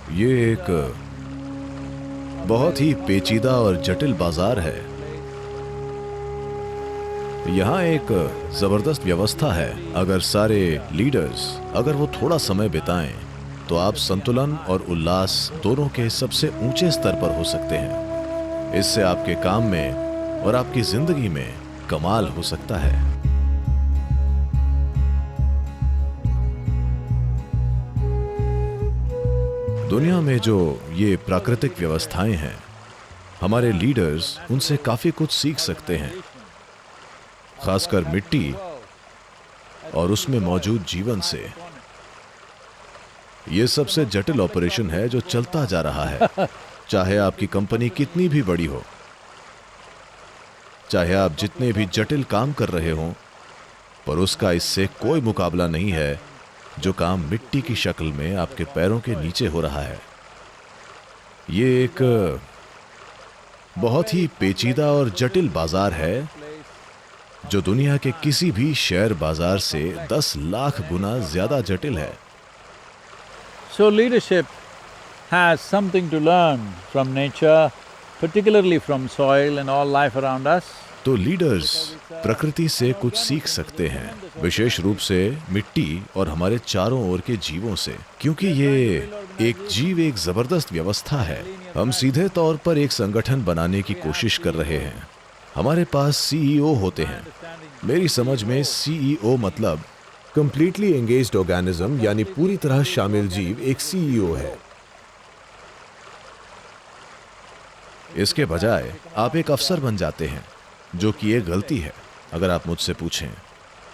ये एक बहुत ही पेचीदा और जटिल बाजार है। यहाँ एक जबरदस्त व्यवस्था है। अगर सारे लीडर्स अगर वो थोड़ा समय बिताएं तो आप संतुलन और उल्लास दोनों के सबसे ऊंचे स्तर पर हो सकते हैं। इससे आपके काम में और आपकी जिंदगी में कमाल हो सकता है। दुनिया में जो ये प्राकृतिक व्यवस्थाएं हैं, हमारे लीडर्स उनसे काफी कुछ सीख सकते हैं, खासकर मिट्टी और उसमें मौजूद जीवन से। ये सबसे जटिल ऑपरेशन है जो चलता जा रहा है। चाहे आपकी कंपनी कितनी भी बड़ी हो, चाहे आप जितने भी जटिल काम कर रहे हों, पर उसका इससे कोई मुकाबला नहीं है जो काम मिट्टी की शक्ल में आपके पैरों के नीचे हो रहा है। ये एक बहुत ही पेचीदा और जटिल बाजार है जो दुनिया के किसी भी शेयर बाजार से 10 लाख गुना ज्यादा जटिल है। So leadership has something to learn from nature, particularly from soil and all life around us. तो लीडर्स प्रकृति से कुछ सीख सकते हैं, विशेष रूप से मिट्टी और हमारे चारों ओर के जीवों से, क्योंकि ये एक जबरदस्त व्यवस्था है। हम सीधे तौर पर एक संगठन बनाने की कोशिश कर रहे हैं। हमारे पास सीईओ होते हैं। मेरी समझ में सीईओ मतलब कंप्लीटली एंगेज्ड ऑर्गेनिज्म, यानी पूरी तरह शामिल जीव एक सीईओ है। इसके बजाय आप एक अफसर बन जाते हैं, जो कि एक गलती है अगर आप मुझसे पूछें,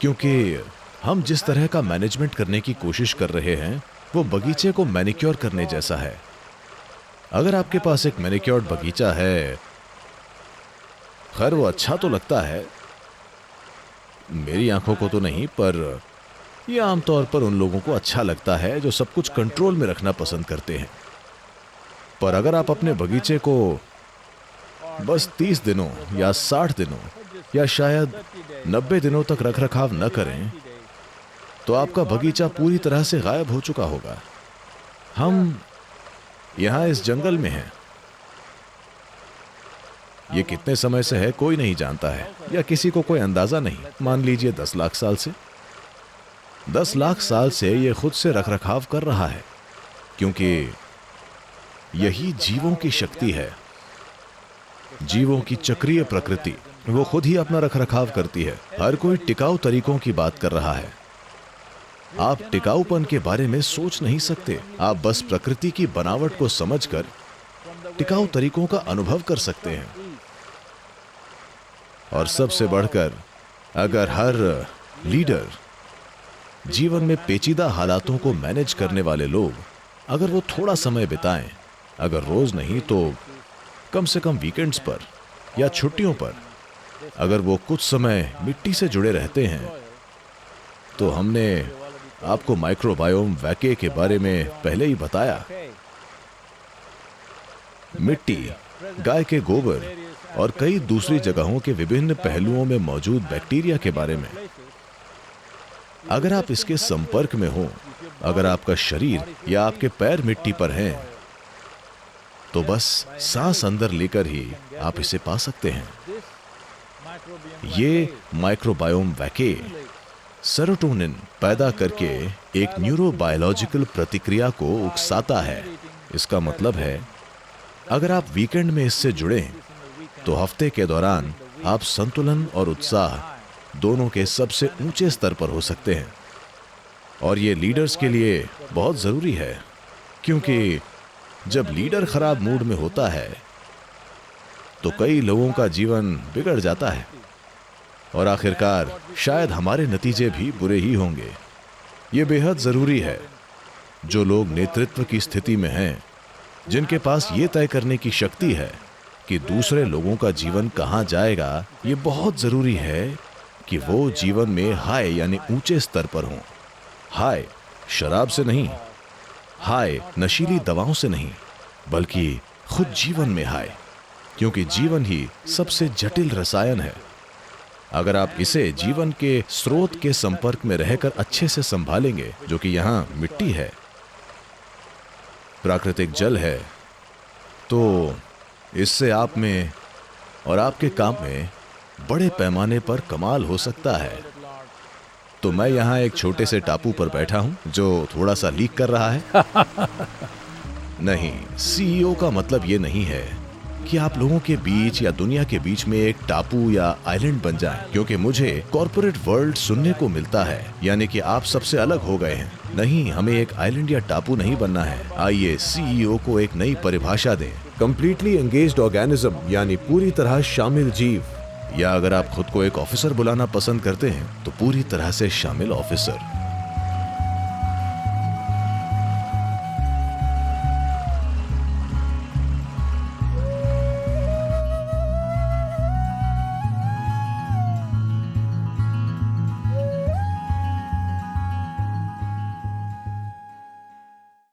क्योंकि हम जिस तरह का मैनेजमेंट करने की कोशिश कर रहे हैं वो बगीचे को मैनिक्योर करने जैसा है। अगर आपके पास एक मैनिक्योर्ड बगीचा है, खैर वो अच्छा तो लगता है, मेरी आंखों को तो नहीं, पर यह आमतौर पर उन लोगों को अच्छा लगता है जो सब कुछ कंट्रोल में रखना पसंद करते हैं। पर अगर आप अपने बगीचे को बस 30 दिनों या 60 दिनों या शायद 90 दिनों तक रखरखाव न करें तो आपका बगीचा पूरी तरह से गायब हो चुका होगा। हम यहां इस जंगल में हैं। ये कितने समय से है कोई नहीं जानता है, या किसी को कोई अंदाजा नहीं। मान लीजिए 10 लाख साल से। 10 लाख साल से ये खुद से रखरखाव कर रहा है, क्योंकि यही जीवों की शक्ति है। जीवों की चक्रीय प्रकृति, वो खुद ही अपना रखरखाव करती है। हर कोई टिकाऊ तरीकों की बात कर रहा है। आप टिकाऊपन के बारे में सोच नहीं सकते। आप बस प्रकृति की बनावट को समझकर टिकाऊ तरीकों का अनुभव कर सकते हैं। और सबसे बढ़कर, अगर हर लीडर, जीवन में पेचीदा हालातों को मैनेज करने वाले लोग, अगर वो थोड़ा समय बिताएं, अगर रोज नहीं तो कम से कम वीकेंड्स पर या छुट्टियों पर, अगर वो कुछ समय मिट्टी से जुड़े रहते हैं, तो हमने आपको माइक्रोबायोम वैके के बारे में पहले ही बताया। मिट्टी, गाय के गोबर और कई दूसरी जगहों के विभिन्न पहलुओं में मौजूद बैक्टीरिया के बारे में। अगर आप इसके संपर्क में हो, अगर आपका शरीर या आपके पैर मिट्टी पर हैं, तो बस सांस अंदर लेकर ही आप इसे पा सकते हैं। ये माइक्रोबायोम वैके सेरोटोनिन पैदा करके एक न्यूरोबायोलॉजिकल प्रतिक्रिया को उकसाता है। इसका मतलब है, अगर आप वीकेंड में इससे जुड़े तो हफ्ते के दौरान आप संतुलन और उत्साह दोनों के सबसे ऊंचे स्तर पर हो सकते हैं। और ये लीडर्स के लिए बहुत जरूरी है, क्योंकि जब लीडर खराब मूड में होता है तो कई लोगों का जीवन बिगड़ जाता है, और आखिरकार शायद हमारे नतीजे भी बुरे ही होंगे। ये बेहद जरूरी है, जो लोग नेतृत्व की स्थिति में हैं, जिनके पास ये तय करने की शक्ति है कि दूसरे लोगों का जीवन कहां जाएगा, ये बहुत जरूरी है कि वो जीवन में हाय यानी ऊंचे स्तर पर हों। हाय शराब से नहीं, हाय नशीली दवाओं से नहीं, बल्कि खुद जीवन में हाय, क्योंकि जीवन ही सबसे जटिल रसायन है। अगर आप इसे जीवन के स्रोत के संपर्क में रहकर अच्छे से संभालेंगे, जो कि यहाँ मिट्टी है, प्राकृतिक जल है, तो इससे आप में और आपके काम में बड़े पैमाने पर कमाल हो सकता है। तो मैं यहाँ एक छोटे से टापू पर बैठा हूँ जो थोड़ा सा लीक कर रहा है। नहीं, सीईओ का मतलब ये नहीं है कि आप लोगों के बीच या दुनिया के बीच में एक टापू या आइलैंड बन जाएं, क्योंकि मुझे कॉर्पोरेट वर्ल्ड सुनने को मिलता है यानी कि आप सबसे अलग हो गए हैं। नहीं, हमें एक आइलैंड या टापू नहीं बनना है। आइए सीईओ को एक नई परिभाषा दें, कंप्लीटली एंगेज्ड ऑर्गेनिज्म यानी पूरी तरह शामिल जीव। या अगर आप खुद को एक ऑफिसर बुलाना पसंद करते हैं तो पूरी तरह से शामिल ऑफिसर।